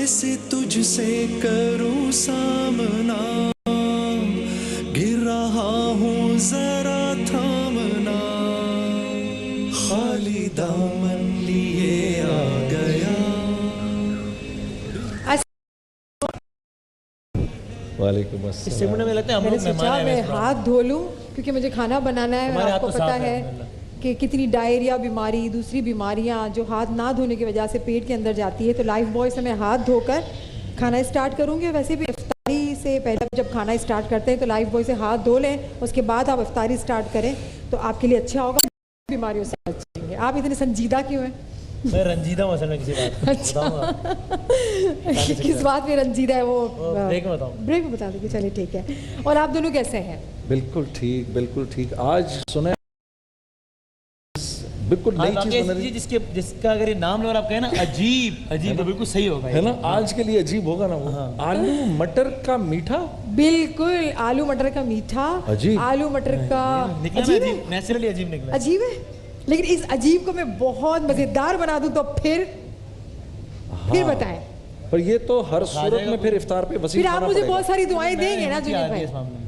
कैसे तुझसे करूं सामना, गिर रहा हूँ जरा थामना, खाली दामन लिए आ गया। वालेकुम अस्सलाम। इस सेगमेंट में लगता है हम मैंने लोग सोचा मेहमान मैं हैं हाथ धो लूं क्योंकि मुझे खाना बनाना है। हमारे आपको हाथ तो पता साफ है है, कि कितनी डायरिया बीमारी, दूसरी बीमारियां जो हाथ ना धोने की वजह से पेट के अंदर जाती है। तो लाइफ बॉय से मैं हाथ धोकर खाना स्टार्ट करूंगी। वैसे भी इफ्तारी से पहले जब खाना स्टार्ट करते हैं तो लाइफ बॉय से हाथ धो लें, उसके बाद आप इफ्तारी स्टार्ट करें तो आपके लिए अच्छा होगा, बीमारियों से बचेंगे। आप इतने संजीदा क्यों हैं? मैं रंजीदा हूं असल में किसी बात पे। अच्छा किस बात में रंजीदा है वो ब्रेक में बताऊं। ब्रेक में बता देंगे, चलिए ठीक है। और आप दोनों कैसे हैं? बिल्कुल ठीक, बिल्कुल ठीक। आज सुना बिल्कुल नई चीज बन रही है जिसका अगर ये नाम लो और आप कहें ना अजीब अजीब तो बिल्कुल सही होगा है ना। आज के लिए अजीब होगा ना वो। आलू मटर का मीठा, बिल्कुल आलू मटर का मीठा, अजीब। आलू मटर का निकला अजीब है, नेचुरली अजीब निकला। अजीब है। लेकिन इस अजीब को मैं बहुत मजेदार बना दूं तो फिर बताएं। पर ये तो हर सूरत में फिर इफ्तार पे वसीम फिर आप मुझे बहुत सारी दुआएं देंगे ना जुनैद भाई।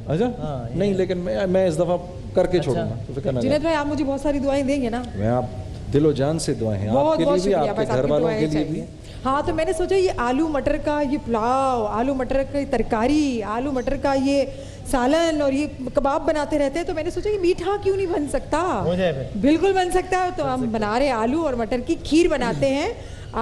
अच्छा नहीं, लेकिन मैं इस दफा करके छोड़ूंगा तो फिक्र ना करें। जुनैद भाई आप मुझे बहुत सारी दुआएं देंगे ना। मैं आप दिलो जान से दुआएं हैं बहुत आपके बहुत लिए भी, शुक्रिया, आपके बस घर आपकी वालों दुआएं के लिए भी। चाहिए। हाँ तो मैंने सोचा ये आलू मटर का ये पुलाव, आलू मटर की तरकारी, आलू मटर का ये सालन और ये कबाब बनाते रहते हैं तो मैंने सोचा कि मीठा क्यों नहीं बन सकता। हो जाए फिर। बिल्कुल बन सकता है। तो हम बना रहे आलू और मटर की खीर बनाते हैं।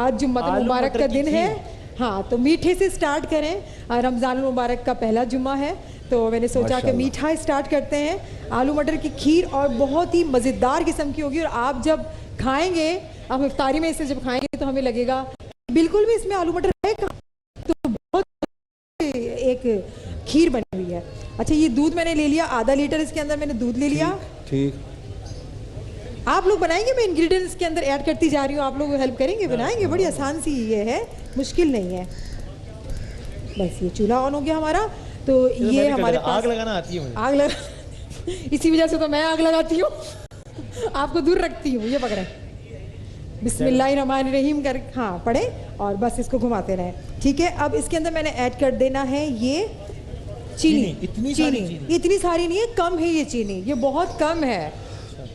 आज जुम्मतुल मुबारक का दिन है। हाँ तो मीठे से स्टार्ट करें। रमज़ान मुबारक का पहला जुम्मा है तो मैंने सोचा कि मीठा स्टार्ट करते हैं। आलू मटर की खीर और बहुत ही मज़ेदार किस्म की होगी। और आप जब खाएंगे, आप इफ्तारी में इसे जब खाएंगे तो हमें लगेगा बिल्कुल भी इसमें आलू मटर है कहाँ। तो बहुत एक खीर बनी हुई है। अच्छा ये दूध मैंने ले लिया, आधा लीटर इसके अंदर मैंने दूध ले लिया। ठीक। आप लोग बनाएंगे, मैं इंग्रेडिएंट्स के अंदर ऐड करती जा रही हूँ, आप लोग हेल्प करेंगे? बनाएंगे, बड़ी आसान सी ये है, मुश्किल नहीं है। बस ये चूल्हा ऑन हो गया हमारा। तो ये हमारे पास आग लगाना आती है मुझे। आग लगा इसी वजह से तो मैं आग लगाती हूँ आपको दूर रखती हूँ। ये पकड़े, बिस्मिल्लाहिर्रहमानिर्रहीम कर हाँ पढ़े और बस इसको घुमाते रहे। ठीक है। अब इसके अंदर मैंने ऐड कर देना है ये चीनी। इतनी सारी नहीं है, कम है ये चीनी, ये बहुत कम है,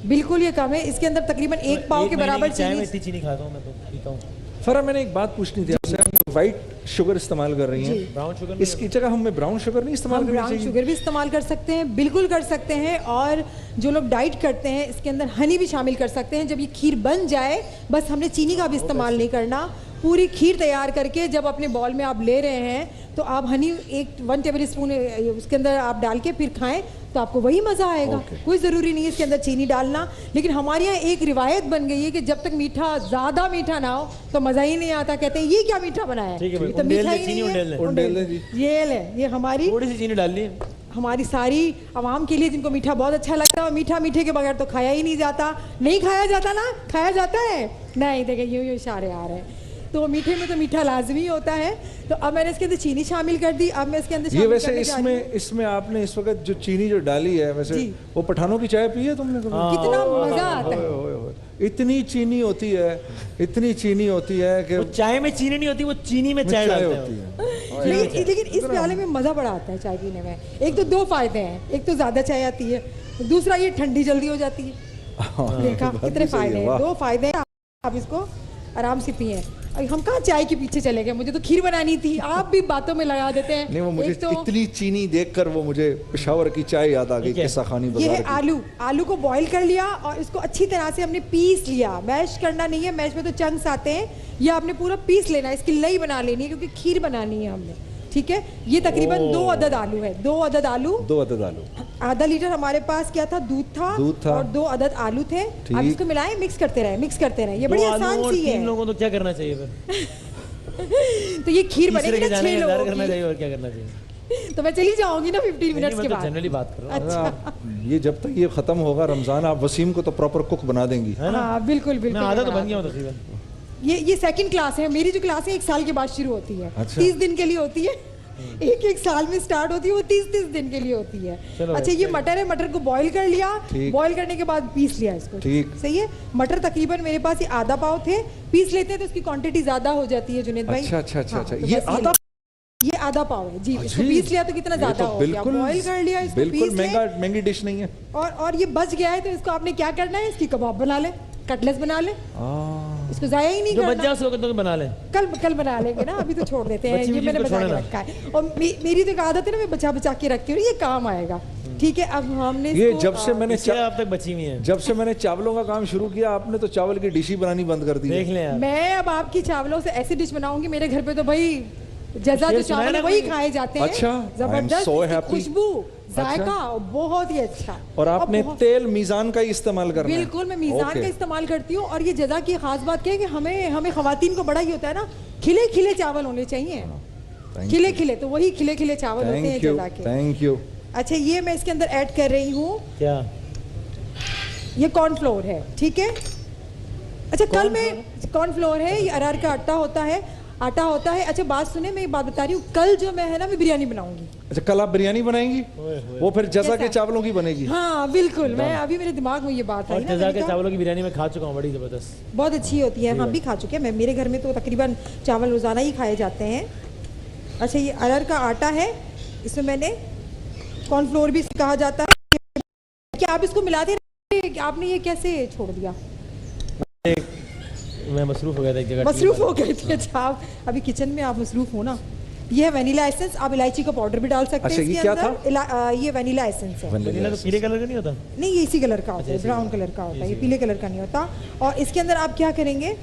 बिल्कुल ये कम है। इसके अंदर तकरीबन 1 पाव के बराबर चीनी। इतनी चीनी खाता हूँ मैं तो पीता हूँ। फरा मैंने एक बात पूछनी थी आपसे, आप वाइट शुगर इस्तेमाल कर रही हैं, ब्राउन शुगर इसकी जगह हमें ब्राउन शुगर नहीं इस्तेमाल करनी चाहिए? ब्राउन शुगर भी इस्तेमाल कर सकते हैं, बिल्कुल कर सकते हैं। और जो लोग डाइट करते हैं इसके अंदर हनी भी शामिल कर सकते हैं। जब ये खीर बन जाए, बस हमने चीनी का भी इस्तेमाल नहीं करना। पूरी खीर तैयार करके जब अपने बॉल में आप ले रहे हैं तो आप हनी 1 टेबल स्पून उसके अंदर आप डाल के फिर खाएं तो आपको वही मज़ा आएगा। कोई ज़रूरी नहीं है इसके अंदर चीनी डालना। लेकिन हमारे यहाँ एक रिवायत बन गई है कि जब तक मीठा ज़्यादा मीठा ना हो तो मज़ा ही नहीं आता। कहते हैं ये क्या मीठा बनाया है, ये तो मीठा ही नहीं है। ये ले, ये हमारी थोड़ी सी चीनी डाल ली, हमारी सारी आवाम के लिए जिनको मीठा बहुत अच्छा लगता है। और मीठा मीठे के बगैर तो खाया ही नहीं जाता। नहीं खाया जाता ना, खाया जाता है नहीं। देखे यूँ इशारे आ रहे हैं। तो मीठे में तो मीठा लाजमी होता है। तो अब मैंने इसके अंदर चीनी शामिल कर दी। अब मैं इसके अंदर ये वैसे इसमें आपने इस वक्त जो चीनी जो डाली है, वैसे वो पठानों की चाय पी है तुमने? कितना मजा आता है। इतनी चीनी होती है, इतनी चीनी होती है कि चाय में चीनी नहीं होती, वो चीनी में चाय होती है। लेकिन इस प्याले में मजा बड़ा आता है चाय पीने में। एक तो 2 फायदे हैं, एक तो ज्यादा चाय आती है, दूसरा ये ठंडी जल्दी हो जाती है। देखा कितने फायदे हैं, 2 फायदे हैं। आप इसको आराम से पिए। हम कहाँ चाय के पीछे चले गए, मुझे तो खीर बनानी थी, आप भी बातों में लगा देते हैं। नहीं, वो मुझे तो इतनी चीनी देखकर वो मुझे पेशावर की चाय याद आ गई, किस्सा खानी बाजार की। ये है आलू को बॉईल कर लिया और इसको अच्छी तरह से हमने पीस लिया। मैश करना नहीं है, मैश में तो चंक्स आते हैं, ये आपने पूरा पीस लेना है। इसकी लई बना लेनी है क्योंकि खीर बनानी है हमने। ठीक है। ये तकरीबन 2 अदद आलू है, 2 अदद आलू, आधा लीटर हमारे पास क्या था, दूध था और 2 अदद आलू थे। अब इसको मिलाएं, मिक्स करते रहे। ये बड़ी आसान सी है। 3 लोगों को तो क्या करना चाहिए फिर? तो ये खीर बनेगी ना 6 लोगों की। करना चाहिए और क्या करना चाहिए? तो मैं चली जाऊंगी ना 15 मिनट्स के बाद। जनरली बात कर रहा हूं। अच्छा। ये जब तक ये खत्म होगा रमजान, आप वसीम को तो प्रॉपर कुक बना देंगी। हाँ बिल्कुल बिल्कुल। मैं आधा तो बन गया हूं तकरीबन। ये 2nd क्लास है। मेरी जो क्लास है 1 साल के बाद शुरू होती है। 30 दिन के लिए होती है। एक एक साल में स्टार्ट होती है, वो 30-30 दिन के लिए होती है। अच्छा ये मटर है, मटर को बॉईल कर लिया, बॉईल करने के बाद पीस लिया इसको, ठीक सही है। मटर तकरीबन मेरे पास ये आधा पाव थे, पीस लेते हैं तो उसकी क्वांटिटी ज्यादा हो जाती है जुनेद भाई। अच्छा, हाँ, ये आधा पाव है जी, इसको पीस लिया तो कितना ज्यादा हो गया, बॉईल कर लिया इसको, बिल्कुल महंगी डिश नहीं है। और ये बच गया है तो इसको आपने क्या करना है, इसकी कबाब बना ले, कटलेट्स बना ले, इसको जाया ही नहीं करना। बच्चा उसको बना ले, कल बना लेंगे ना, अभी तो छोड़ देते हैं, ये मैंने बचा के रखा है। और मेरी तो एक आदत है ना, मैं बचा के रखती हूँ, ये काम आएगा। ठीक है, अब हमने ये जब से मैंने अब तक बची हुई है, जब से मैंने चावलों का काम शुरू किया, आपने तो चावल की डिश ही बनानी बंद कर दी। देख लें मैं अब आपकी चावलों से ऐसी डिश बनाऊंगी, मेरे घर पे तो भाई जैसा जो चावल वही खाए जाते हैं। अच्छा, जबरदस्त खुशबू, जायका बहुत ही अच्छा। और आपने तेल मीजान का ही इस्तेमाल करना है? बिल्कुल, मैं मीजान का इस्तेमाल करती हूँ। और ये जज़ा की खास बात क्या है कि हमें खवातीन को बड़ा ही होता है ना, खिले खिले चावल होने चाहिए, खिले खिले, तो वही खिले खिले चावल होते हैं जज़ा के। Thank you. अच्छा ये मैं इसके अंदर ऐड कर रही हूँ, क्या ये कॉर्नफ्लोर है, ठीक है। अच्छा कल में कॉर्नफ्लोर है, ये अरहर का आटा होता है। अच्छा बात सुने, मैं एक बात बता रही हूँ, कल जो मैं है ना, मैं बिरयानी बनाऊंगी। अच्छा कल आप बिरयानी बनाएंगी? वो फिर जज़ा के चावलों की बनेगी? हाँ बिल्कुल, मैं अभी मेरे दिमाग में ये बात आई। जज़ा के चावलों की बिरयानी में खा चुका हूँ, बड़ी जबरदस्त, बहुत अच्छी होती है, हम भी खा चुके हैं। मेरे घर में तो तकरीबन चावल रोजाना ही खाए जाते हैं। अच्छा ये अरहर का आटा है, इसमें मैंने कॉर्नफ्लोर भी कहा जाता है। क्या आप इसको मिलाते रहे? आपने ये कैसे छोड़ दिया? मैं मसरूफ हो गया था एक जगह। मसरूफ हो गए थे? अच्छा आप अभी किचन में आप मसरूफ हो ना। ये है वनीला एसेंस, आप इलायची का पाउडर भी डाल सकते हैं इसके अंदर। ये वनीला एसेंस है। वनीला तो पीले कलर का नहीं होता? नहीं, ये इसी कलर का होता है, ब्राउन कलर का होता है, ये पीले कलर का नहीं होता। और इसके अंदर आप क्या करेंगे,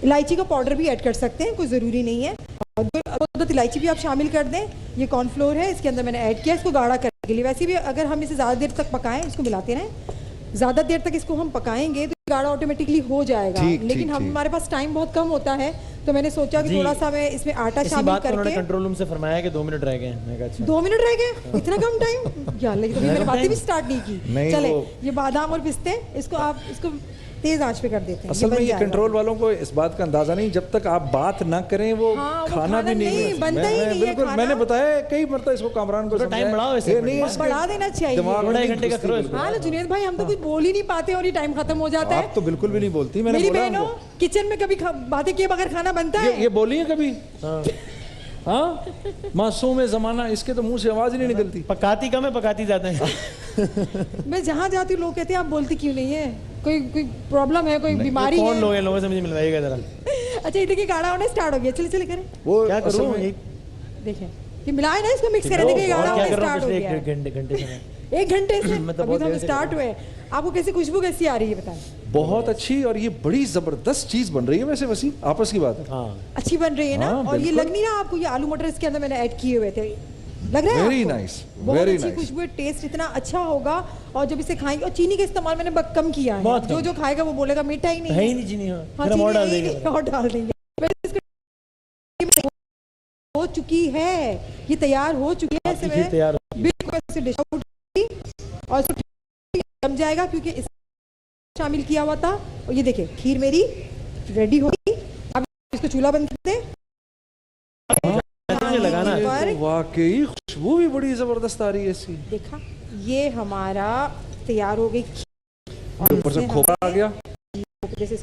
इलायची का पाउडर भी ऐड कर सकते हैं, कोई ज़रूरी नहीं है। और इलायची भी आप शामिल कर दें। ये कॉर्नफ्लोर है, इसके अंदर मैंने ऐड किया इसको गाढ़ा करने के लिए। वैसे भी अगर हम इसे ज़्यादा देर तक पकाएं, इसको मिलाते रहें, ज़्यादा देर तक इसको हम पकाएंगे तो गाढ़ा ऑटोमेटिकली हो जाएगा। लेकिन हमारे पास टाइम बहुत कम होता है, तो मैंने सोचा कि थोड़ा सा मैं इसमें आटा शामिल करके। उन्होंने कंट्रोल रूम से फरमाया कि 2 मिनट रह गए। मैं कहा अच्छा 2 मिनट रह गए, इतना कम टाइम? यार लेकिन मैंने बातें भी स्टार्ट नहीं की। चले ये बादाम और पिस्ते, इसको आप इसको तेज आंच पे कर देते हैं। असल में ये कंट्रोल वालों को इस बात का अंदाजा नहीं, जब तक आप बात ना करें वो खाना भी नहीं बनता ही नहीं। बिल्कुल, मैंने बताया कई मरतबा इसको कामरान को, टाइम बढ़ा देना चाहिए, थोड़ा घंटे का करो। हाँ ना जुनेद भाई, हम तो कुछ बोल ही नहीं पाते और ये टाइम खत्म हो जाता है। आप तो बिल्कुल भी नहीं बोलती। मैंने मेरी बहनों किचन में कभी बातें किए बगैर खाना बनता है? ये बोली है कभी? हाँ, मासूम है जमाना, इसके तो मुंह से आवाज ही नहीं निकलती। पकाती कम है, पकाती ज्यादा है। मैं जहाँ जाती हूँ लोग कहते हैं आप बोलती क्यों नहीं है, कोई प्रॉब्लम है, कोई बीमारी है? कौन लोग हैं, लोगों से मुझे मिलवाइएगा जरा। अच्छा ये देखिए गाढ़ा होना स्टार्ट हो गया, चले करें। वो क्या करूँ? देखें ये मिलाए ना, इसको मिक्स करें, देखिए गाढ़ा होना स्टार्ट हो गया। घंटे से 1 घंटे से अभी तो हम स्टार्ट हुए। आपको कैसी खुशबू कैसी आ रही है बताएं? बहुत अच्छी, और ये बड़ी जबरदस्त चीज बन रही है। वैसे वसीम आपस की बात है, अच्छी बन रही है ना। और ये लग नहीं रहा आपको, ये आलू मटर इसके अंदर मैंने ऐड किए हुए थे, लग रहा है? वेरी नाइस, बहुत अच्छी खुशबू, टेस्ट इतना अच्छा होगा। और जब इसे खाएंगे, और चीनी का इस्तेमाल मैंने कम किया है, जो खाएगा वो बोलेगा मीठा ही नहीं है, नहीं चीनी और डाल देंगे। हो चुकी है, ये तैयार हो चुकी है, बिल्कुल डिश आउट और जम जाएगा क्योंकि इस शामिल किया हुआ था। और ये देखिए खीर मेरी रेडी हो गई। अब इसको चूल्हा बंद कर दें। लगाना है, वाकई खुशबू भी बड़ी जबरदस्त आ रही है इसकी। देखा, ये हमारा तैयार हो गई, ऊपर से खोपरा आ गया। जैसे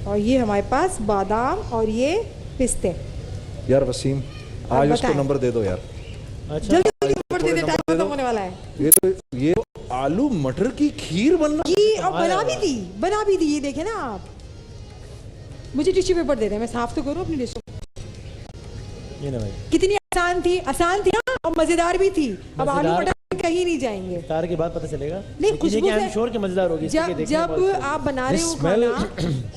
और ये हमारे पास बादाम और ये पिस्ते। यार वसीम आज उसको नंबर दे दो यार। अच्छा जल्दी नंबर दे दे, टाइम खत्म होने वाला है। ये आलू मटर की खीर बनना और बना भी दी। ये देखे ना आप, मुझे टिश्यू पेपर दे दे, मैं साफ तो करूँ अपनी डिश। ये ना भाई, कितनी आसान थी हाँ, और मजेदार भी थी। अब आलू मटर कहीं नहीं जाएंगे, तार के बाद पता चलेगा। नहीं खुशबू से श्योर के मजेदार होगी। जब आप बना रहे हो खाना,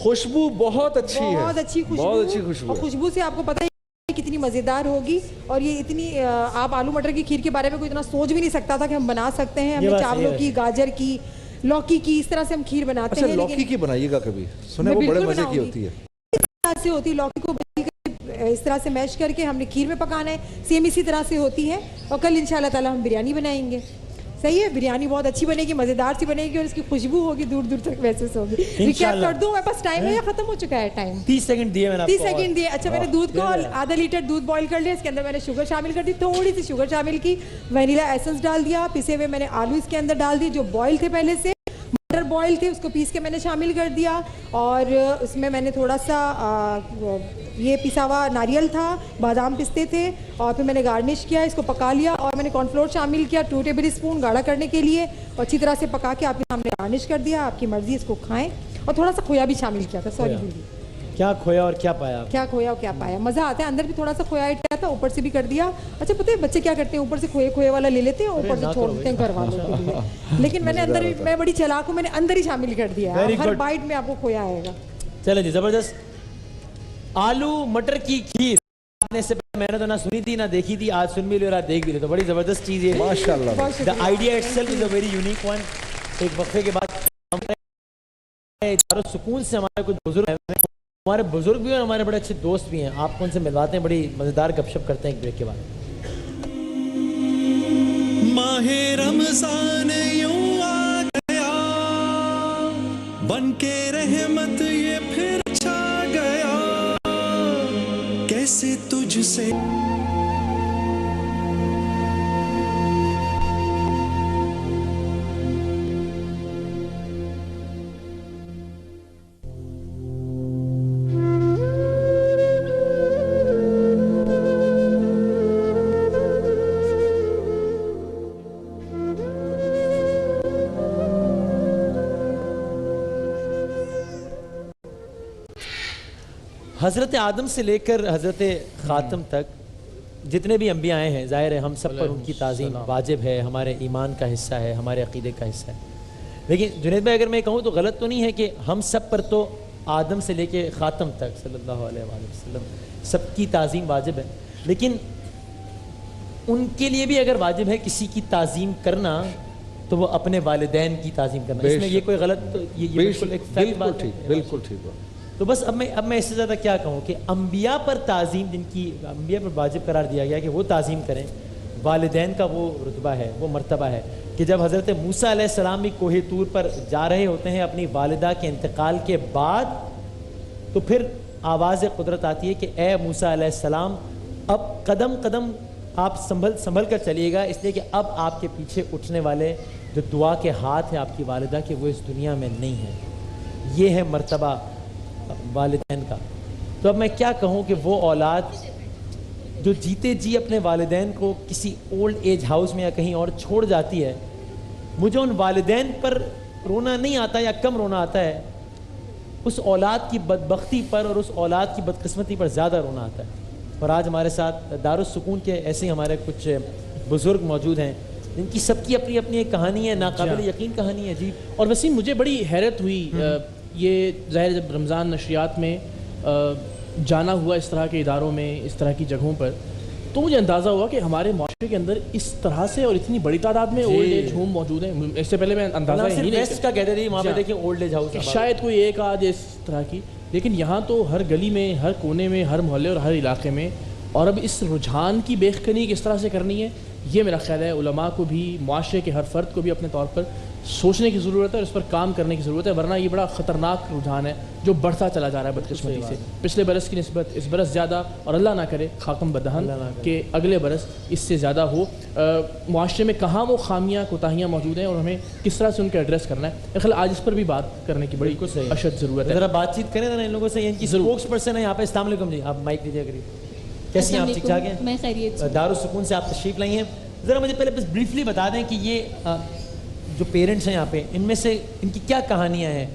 खुशबू बहुत अच्छी है, बहुत अच्छी खुशबू। और खुशबू से आपको पता है कितनी मजेदार होगी। और ये इतनी आप आलू मटर की खीर के बारे में कोई इतना सोच भी नहीं सकता था कि हम बना सकते हैं। हमने चावलों की, गाजर की, लौकी की, इस तरह से हम खीर बनाते हैं। लौकी की बनाइएगा कभी? सुने वो बड़े मजे की होती है। इस तरह से होती है लौकी को, इस तरह से मैश करके हमने खीर में पकाना है, सेम इसी तरह से होती है। और कल इंशाल्लाह ताला हम बिरयानी बनाएंगे। सही है, बिरयानी बहुत अच्छी बनेगी, मज़ेदार सी बनेगी और इसकी खुशबू होगी दूर दूर तक महसूस होगी। रिकैप कर दूं, मेरे पास टाइम है या खत्म हो चुका है टाइम? 30 सेकंड दिए मैंने आपको। 30 सेकंड दिए। अच्छा, मैंने दूध को आधा लीटर दूध बॉईल कर लिया, इसके अंदर मैंने शुगर शामिल कर दी, थोड़ी सी शुगर शामिल की, वनीला एसेंस डाल दिया, पिसे हुए मैंने आलू इसके अंदर डाल दिए जो बॉईल थे पहले से, मटर बॉयल थे उसको पीस के मैंने शामिल कर दिया, और उसमें मैंने थोड़ा सा ये पिसा हुआ नारियल था, बादाम पिस्ते थे, और फिर मैंने गार्निश किया, इसको पका लिया, और मैंने कॉर्नफ्लोर शामिल किया 2 टेबल स्पून गाढ़ा करने के लिए, और अच्छी तरह से पका के आपके सामने गार्निश कर दिया। आपकी मर्जी, इसको खाएं। और थोड़ा सा खोया भी शामिल किया था, सॉरी भूल गई। क्या खोया और क्या पाया? क्या खोया और क्या पाया, मज़ा आता है। अंदर भी थोड़ा सा खोया ऐड किया था, ऊपर से भी कर दिया। अच्छा, पता है बच्चे क्या करते हैं, ऊपर से खोए खोए वाला ले लेते हैं, ऊपर से छोड़ देते हैं घर वालों के लिए। लेकिन मैंने अंदर, मैं बड़ी चालाक हूँ, मैंने अंदर ही शामिल कर दिया है। हर बाइट में आपको खोया आएगा। चले जी, जबरदस्त। आलू मटर की खीर से मैंने तो ना सुनी थी ना देखी थी, आज सुन भी ली और आज देख भी ली, तो बड़ी जबरदस्त चीज है माशाल्लाह। The idea itself is a very unique one. एक वक्फे के बाद सुकून से हमारे कुछ बुजुर्ग हैं, हमारे बुजुर्ग भी और हमारे बड़े अच्छे दोस्त भी हैं, आपको उनसे मिलवाते हैं, बड़ी मजेदार गपशप करते हैं एक ब्रेक के बाद। माहे रमजान यूं आ गया, बन के रहमत ये फिर छा गया, कैसे तुझसे हज़रत आदम से लेकर हज़रत ख़ातम तक जितने भी अम्बिया आए हैं, ज़ाहिर है हम सब पर उनकी ताज़ीम वाजिब है, हमारे ईमान का हिस्सा है, हमारे अक़ीदे का हिस्सा है। लेकिन जुनैद भाई, अगर मैं कहूँ तो गलत तो नहीं है कि हम सब पर तो आदम से लेके ख़ातम तक सल्लल्लाहु अलैहि वसल्लम सबकी ताज़ीम वाजिब है, लेकिन उनके लिए भी अगर वाजिब है किसी की ताज़ीम करना, तो वो अपने वालिदैन की ताज़ीम करना। इसमें ये कोई गलत, ये बिल्कुल एक फैक्ट बात है। बिल्कुल ठीक। तो बस अब मैं इससे ज़्यादा क्या कहूँ कि अम्बिया पर ताज़ीम, जिनकी अम्बिया पर वाजिब करार दिया गया कि वो ताज़ीम करें, वालिदैन का वो रुतबा है, वो मर्तबा है कि जब हज़रत मूसा अलैहिस्सलाम भी कोहे तूर पर जा रहे होते हैं अपनी वालिदा के इंतकाल के बाद, तो फिर आवाज़ कुदरत आती है कि ए मूसा अलैहिस्सलाम, अब कदम कदम आप संभल कर चलिएगा, इसलिए कि अब आपके पीछे उठने वाले जो दुआ के हाथ हैं आपकी वालिदा के, वो इस दुनिया में नहीं है। ये है मर्तबा वालिदैन का। तो अब मैं क्या कहूँ कि वो औलाद जो जीते जी अपने वालिदैन को किसी ओल्ड एज हाउस में या कहीं और छोड़ जाती है, मुझे उन वालिदैन पर रोना नहीं आता या कम रोना आता है, उस औलाद की बदबख्ती पर और उस औलाद की बदकिस्मती पर ज़्यादा रोना आता है। और आज हमारे साथ दारुस्सुकून के ऐसे हमारे कुछ बुज़ुर्ग मौजूद हैं जिनकी सबकी अपनी अपनी एक कहानी है, नाकाबिल यकीन कहानी है जी। और वसीम, मुझे बड़ी हैरत हुई ये ज़ाहिर जब रमज़ान नशरियात में जाना हुआ इस तरह के इदारों में, इस तरह की जगहों पर, तो मुझे अंदाज़ा हुआ कि हमारे माशरे के अंदर इस तरह से और इतनी बड़ी तादाद में ओल्ड एज होम मौजूद हैं। इससे पहले मैं अंदाज़ा ही नहीं का कहते थे वहाँ पे देखिए ओल्ड एज हाउस, शायद कोई एक आध इस तरह की, लेकिन यहाँ तो हर गली में, हर कोने में, हर मोहल्ले और हर इलाके में। और अब इस रुझान की बेखनी किस तरह से करनी है, ये मेरा ख्याल है उलमा को भी, माशरे के हर फ़र्द को भी अपने तौर पर सोचने की ज़रूरत है और इस पर काम करने की ज़रूरत है, वरना ये बड़ा ख़तरनाक रुझान है जो बढ़ता चला जा रहा है बदकिस्मती से। पिछले बरस की निस्बत इस बरस ज़्यादा, और अल्लाह ना करे खाकम बदहन के अगले बरस इससे ज़्यादा हो। माशरे में कहाँ वो खामियाँ कोताहियाँ मौजूद हैं और हमें किस तरह से उनका एड्रेस करना है, मेरे ख्याल आज इस पर भी बात करने की बड़ी अशद ज़रूरत है। ज़रा बातचीत करें ना इन लोगों से, इनकी स्पोक्स पर्सन है यहाँ पे। अस्सलाम वालेकुम जी, आप माइक लीजिए करिए। कैसी हैं आप, ठीक ठाक हैं? मैं खैरियत। दारुस्सुकून से आप तशरीफ़ लाई हैं, ज़रा मुझे पहले बस ब्रीफली बता दें कि ये जो पेरेंट्स हैं यहाँ पे, इनमें से इनकी क्या कहानियाँ हैं,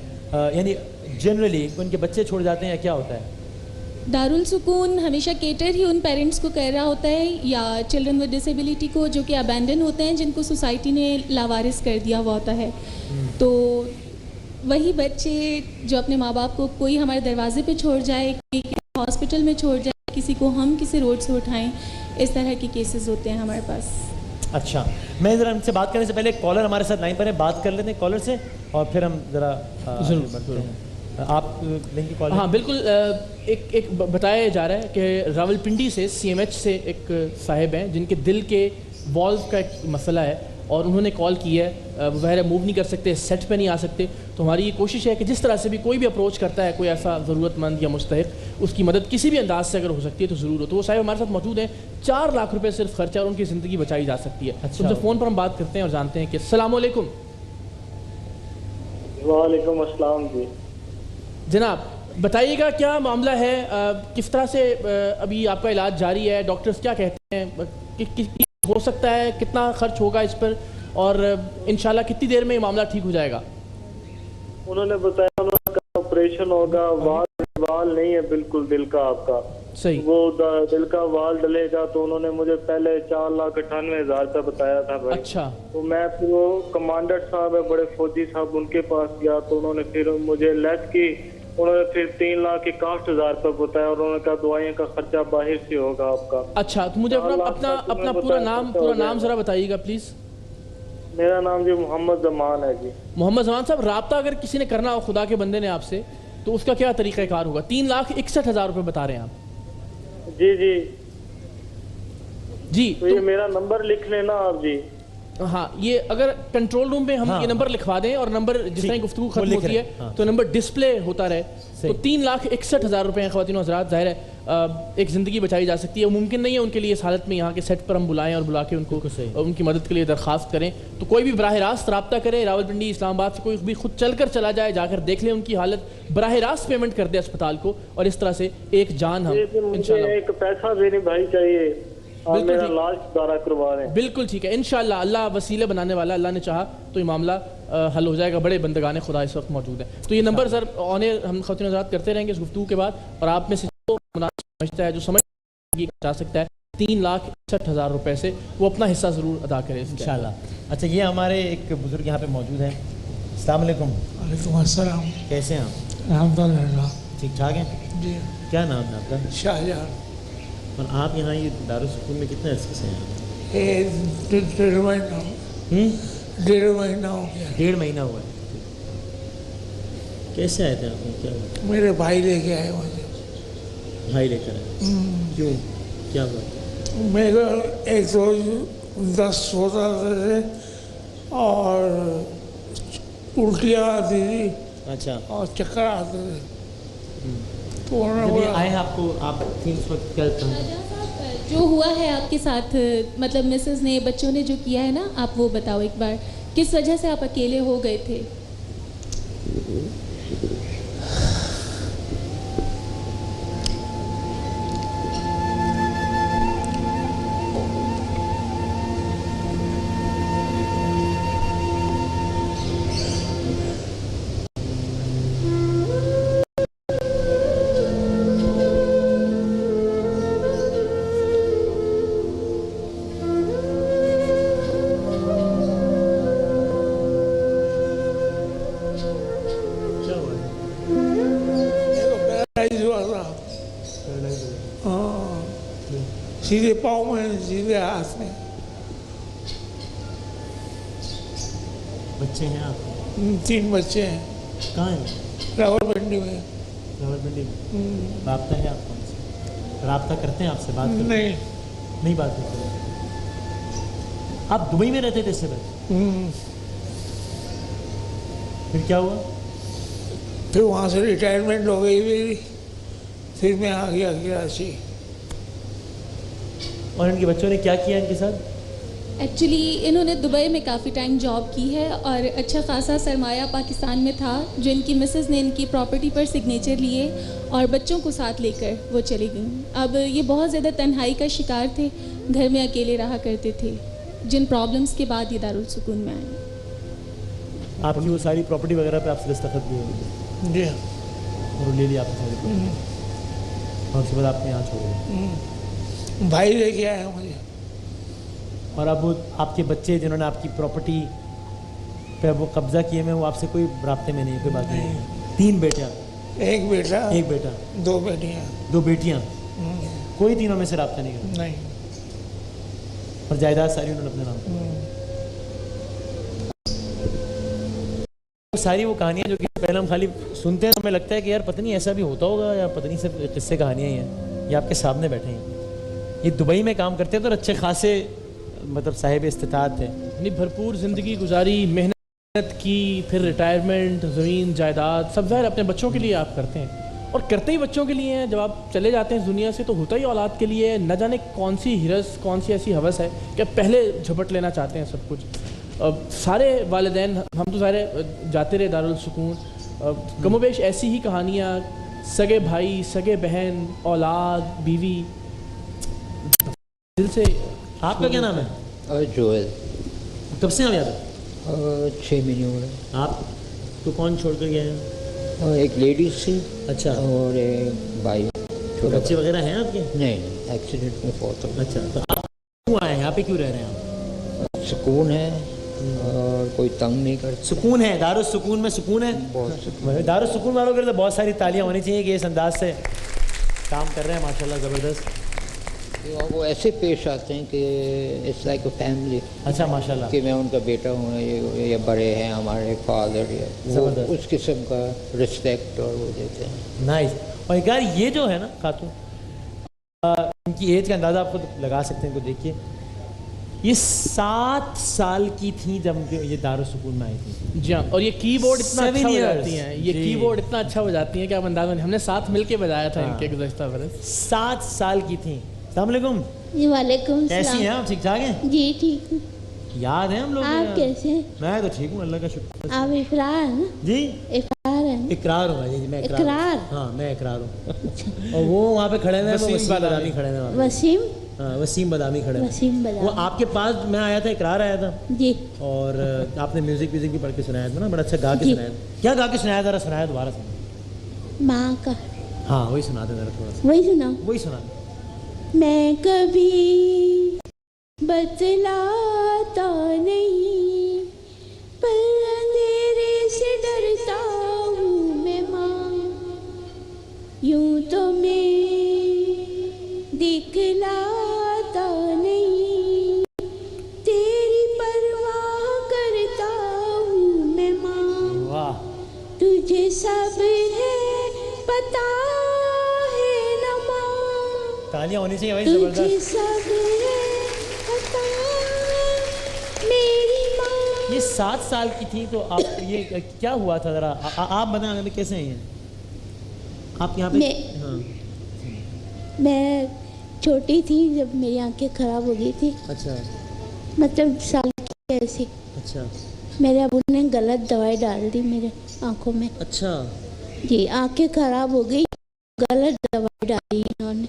यानी जनरली उनके बच्चे छोड़ जाते हैं या क्या होता है? दारुल सुकून हमेशा केटर ही उन पेरेंट्स को कर रहा होता है या चिल्ड्रन विद डिसेबिलिटी को, जो कि अबैंडन होते हैं, जिनको सोसाइटी ने लावारिस कर दिया हुआ होता है। तो वही बच्चे जो अपने माँ बाप को कोई हमारे दरवाजे पे छोड़ जाए, किसी हॉस्पिटल में छोड़ जाए, किसी को हम किसी रोड से उठाएं, इस तरह के केसेस होते हैं हमारे पास। अच्छा, मैं ज़रा इनसे बात करने से पहले कॉलर हमारे साथ लाइन पर है, बात कर लेते हैं कॉलर से और फिर हम ज़रा आप लेंगे कॉल। हाँ बिल्कुल, एक बताया जा रहा है कि रावलपिंडी से CMH से एक साहिब हैं जिनके दिल के वॉल्व का एक मसला है और उन्होंने कॉल की है, वह मूव नहीं कर सकते, सेट पे नहीं आ सकते। तो हमारी ये कोशिश है कि जिस तरह से भी कोई भी अप्रोच करता है कोई ऐसा ज़रूरतमंद या मुस्तहिक, उसकी मदद किसी भी अंदाज से अगर हो सकती है तो ज़रूर हो। तो वो साहिब हमारे साथ मौजूद हैं, 4 लाख रुपये सिर्फ खर्चा और उनकी ज़िंदगी बचाई जा सकती है। अच्छा। उनसे फ़ोन पर हम बात करते हैं और जानते हैं कि अस्सलाम वालेकुम। वालेकुम अस्सलाम जी। जनाब बताइएगा क्या मामला है, किस तरह से अभी आपका इलाज जारी है, डॉक्टर्स क्या कहते हैं कि हो सकता है, कितना खर्च होगा इस पर, और इंशाल्लाह कितनी देर में ये मामला ठीक हो जाएगा? उन्होंने बताया उनका ऑपरेशन होगा, वाल नहीं है बिल्कुल दिल का आपका, सही, वो दिल का वाल डलेगा। तो उन्होंने मुझे पहले 4,98,000 रुपया बताया था भाई। अच्छा। तो मैं फिर वो कमांडर साहब है बड़े फौजी साहब, उनके पास गया तो उन्होंने फिर मुझे लेस की, उन्होंने फिर 3,61,000 रुपया बताया और उन्होंने कहा दवाइयों का खर्चा बाहर से होगा आपका। अच्छा, तो मुझे अपना पूरा नाम ज़रा बताइएगा प्लीज़। मेरा नाम जी मोहम्मद जमान है जी। मोहम्मद जमान साहब, राब्ता अगर किसी ने करना हो खुदा के बंदे ने आपसे, तो उसका क्या तरीक़ाकार होगा? 3,61,000 रुपये बता रहे हैं आप? जी जी जी। तो ये मेरा नंबर लिख लेना आप जी। हाँ, ये अगर कंट्रोल रूम में हम ये नंबर लिखवा दें और नंबर जिस तरह गुफ्तगू खत्म होती है तो नंबर डिस्प्ले होता रहे, तो 3,61,000 रुपये ख़वातीन हज़रात, ज़ाहिर है एक ज़िंदगी बचाई जा सकती है। मुमकिन नहीं है उनके लिए इस हालत में यहाँ के सेट पर हम बुलाएं और बुला के उनको उनकी मदद के लिए दरख्वास्त करें। तो कोई भी बराह रास्त रब्ता करे, रावलपिंडी इस्लामाबाद से कोई भी खुद चल कर चला जाए, जाकर देख ले उनकी हालत, बराह रास्त पेमेंट कर दे अस्पताल को, और इस तरह से एक जान हम इंशाल्लाह, एक पैसा भी नहीं भाई चाहिए, मेरा इलाज दारा करवा रहे हैं। बिल्कुल ठीक है, इंशाल्लाह अल्लाह वसीले बनाने वाला, अल्लाह ने चाहा तो ये मामला हल हो जाएगा। बड़े बंदगाने खुदा इस वक्त मौजूद है। तो ये नंबर सर ऑन हम ख़वातीन हज़रात करते रहेंगे इस गुफ्तगू के बाद, और आप में से जो समझता है, जो समझ जा सकता है 3,61,000 रुपये से, वो अपना हिस्सा ज़रूर अदा करे इंशाल्लाह। अच्छा, ये हमारे एक बुजुर्ग यहाँ पे मौजूद हैं। अस्सलाम वालेकुम। वालेकुम अस्सलाम। कैसे हैं आप? अल्हम्दुलिल्लाह ठीक ठाक हैं जी। क्या नाम है आपका? शाहजहां। और आप यहाँ ये दारुस्सूकून में कितने अर्से से हैं? डेढ़ महीना हो गया। 1.5 महीना हुआ है। कैसे आए थे आप? क्या हुआ? मेरे भाई लेके आए मुझे। भाई लेकर आए? क्यों, क्या हुआ? मेरे को एक रोज 10 होता थे और उल्टियाँ आती थी। अच्छा। और चक्कर आते थे। तो उन्होंने जब ये आए आपको, आप थी उस वक्त क्या था? जो हुआ है आपके साथ, मतलब मिसेस ने, बच्चों ने जो किया है ना, आप वो बताओ एक बार, किस वजह से आप अकेले हो गए थे? सीधे पाँव में, सीधे हाथ में। बच्चे हैं आपके? 3 बच्चे हैं। कहाँ हैं? रावलपिंडी में। रावलपिंडी में। राब्ता है आपका उनसे? राब्ता करते हैं आपसे? बात करते नहीं। नहीं बात करते? आप दुबई में रहते थे इससे पहले? फिर क्या हुआ? फिर वहाँ से रिटायरमेंट हो गई मेरी, फिर मैं आ गया कराची। और इनके बच्चों ने क्या किया इनके साथ? एक्चुअली इन्होंने दुबई में काफ़ी टाइम जॉब की है और अच्छा खासा सरमाया पाकिस्तान में था, जो इनकी मिसेस ने इनकी प्रॉपर्टी पर सिग्नेचर लिए और बच्चों को साथ लेकर वो चली गई। अब ये बहुत ज़्यादा तन्हाई का शिकार थे, घर में अकेले रहा करते थे, जिन प्रॉब्लम्स के बाद ये दारुल सुकून में आए। आपकी वो सारी प्रॉपर्टी वगैरह पे आपसे दस्तखत भी होगी? जी। और ले लिया आपने सारी प्रॉपर्टी, और उसके बाद आपने यहाँ छोड़ दिया? भाई लेके आया मुझे। और अब वो आपके बच्चे जिन्होंने आपकी प्रॉपर्टी पे वो कब्जा किए में, वो आपसे कोई राब्ते में नहीं, कोई बात नहीं? 3 बेटे आपके? एक बेटा। एक बेटा। 2 बेटियाँ। 2 बेटियाँ? कोई तीनों में से राब्ता नहीं करता? नहीं। और जायदाद सारी उन्होंने अपने नाम? सारी वो कहानियाँ जो कि पहले हम खाली सुनते हैं तो हमें लगता है कि यार पता नहीं ऐसा भी होता होगा, या पता नहीं सिर्फ किस्से कहानियाँ ही हैं। ये आपके सामने बैठे हैं, ये दुबई में काम करते हैं तो अच्छे खासे मतलब साहिब इस्तिताअत थे, यानी भरपूर ज़िंदगी गुजारी, मेहनत की, फिर रिटायरमेंट, ज़मीन जायदाद सब ज़ाहिर अपने बच्चों के लिए आप करते हैं, और करते ही बच्चों के लिए हैं। जब आप चले जाते हैं दुनिया से तो होता ही औलाद के लिए है। न जाने कौन सी हिरस, कौन सी ऐसी हवस है कि आप पहले झपट लेना चाहते हैं सब कुछ। सारे वालिदैन, हम तो सारे जाते रहे दारुल सुकून, कमोबेश ऐसी ही कहानियाँ, सगे भाई, सगे बहन, औलाद, बीवी, दिल से। आपका क्या नाम है? जोएल। कब से आप यहाँ पे? 6 महीने हो रहे। आप तो कौन छोड़ कर गए हैं? एक लेडीज थी। अच्छा। और एक भाई, छोटा बच्चे वगैरह हैं आपके? नहीं, एक्सीडेंट में फौत हो। अच्छा, तो आप क्यों आए हैं यहाँ पे, क्यों रह रहे हैं आप? सुकून है और कोई तंग नहीं करता। सुकून है, दारुल सुकून में सुकून है। बहुत सुकून। दारुल सुकून वालों के लिए तो बहुत सारी तालियां होनी चाहिए कि इस अंदाज से काम कर रहे हैं, माशाल्लाह ज़बरदस्त। वो ऐसे पेश आते हैं कि इट्स लाइक अ फैमिली। अच्छा, माशाल्लाह। कि मैं उनका बेटा हूँ, ये बड़े हैं हमारे फादर, वो उस किस्म का रिस्पेक्ट और वो देते हैं। नाइस। और यार ये जो है ना खातून, इनकी एज का अंदाज़ा आप खुद लगा सकते हैं, इनको देखिए, ये 7 साल की थी जब ये दारुल सुकून में आई थी। जी हाँ, और ये कीबोर्ड इतना अच्छा 7 बजाती हैं, ये कीबोर्ड इतना अच्छा बजाती हैं कि आप अंदाज़ा नहीं, हमने साथ मिलके बजाया था इनके गुज़श्ता बरस। 7 साल की थी। अस्सलाम वालेकुम। जी वालेकुम कैसी सलाम। हैं आप? ठीक ठाक हैं? जी ठीक हूँ। याद है हम लोग? आप कैसे हैं? मैं तो ठीक हूँ, अल्लाह का शुक्र। आप इकरार है ना? जी इकरार है ना? इकरार हूँ जी, मैं इकरार? हाँ, मैं इकरार हूँ। और वो वहाँ पे खड़े हैं, वसीम बदामी खड़े हैं। वसीम? हाँ, वसीम बदामी खड़े हैं। वसीम बदामी। वो आपके पास मैं आया था, इकरार आया था जी। और आपने म्यूजिक भी पढ़ के सुनाया था ना, बड़ा अच्छा गा के सुनाया था। क्या गा के सुनाया, जरा सुनाया दोबारा सुना। माँ का। हाँ, वही सुना दे जरा थोड़ा सा। वही सुनाओ। वही सुना। मैं कभी बतलाता नहीं, पर अंधेरे से डरता हूँ मैं माँ, यूं तो मैं दिखलाता नहीं, तेरी परवाह करता हूँ मैं माँ। वाह। तुझे सब है पता है न माँ, तालियां होनी चाहिए भाई, तुझे जबरदस्त। सब है पता मेरी माँ। ये 7 साल की थी तो आप ये क्या हुआ था, जरा आप बताएं कैसे हैं आप यहाँ पे? मैं छोटी थी जब मेरी आंखें खराब हो गई थी। अच्छा। मतलब साल की ऐसी। अच्छा। मेरे अबू ने गलत दवाई डाल दी मेरे आंखों में। अच्छा जी, आंखें खराब हो गई, गलत दवाई डाली इन्होंने,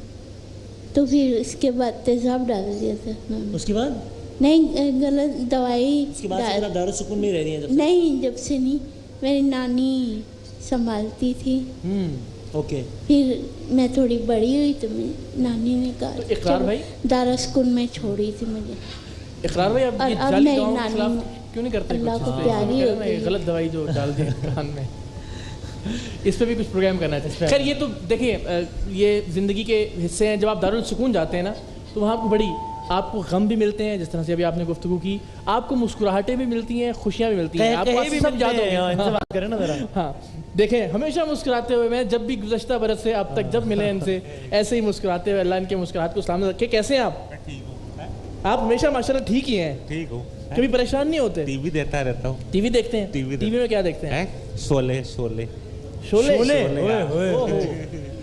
तो फिर इसके बाद तेजाब डाल दिया था उन्होंने। उसके बाद? नहीं, गलत दवाई। उसके बाद से दारुल सुकून में रह रही हैं जब से? नहीं, जब से नहीं, मेरी नानी संभालती थी। ओके। फिर मैं थोड़ी बड़ी हुई तो मैं नानी ने कहा तो इकरार भाई? दारुल सुकून में छोड़ी थी मुझे। इकरार भाई, अब ये अब जाली मेरी दवाओं के नानी खिलाफ क्यों नहीं करते? अल्लाह कुछ को इस पे? प्यारी कह रहे होती ना, ये है। गलत दवाई जो डाल दी कान में, इस पे भी कुछ प्रोग्राम करना चाहिए। खैर, ये तो देखिए, ये ज़िंदगी के हिस्से हैं। जब आप दारुल सुकून जाते हैं ना, तो वहाँ आपको बड़ी, आपको गम भी मिलते हैं, जिस तरह से अभी आपने गुफ्तगू की, आपको मुस्कुराहटें भी मिलती हैं, खुशियाँ भी मिलती हैं, आपको भी सब याद इनसे होंगे। बात करें ना जरा। हाँ, देखें, हमेशा मुस्कुराते हुए, मैं जब भी गुज़श्ता बरस से अब तक जब मिले इनसे, ऐसे ही मुस्कुराते हुए, अल्लाह इनके मुस्कुराहट को सलामत रखे। कैसे हैं आप? आप हमेशा माशाल्लाह ठीक ही हैं? ठीक हूँ। कभी परेशान नहीं होते? टीवी देता रहता हूँ। टीवी देखते हैं? टीवी में क्या देखते हैं? शोले। शोले। शोले।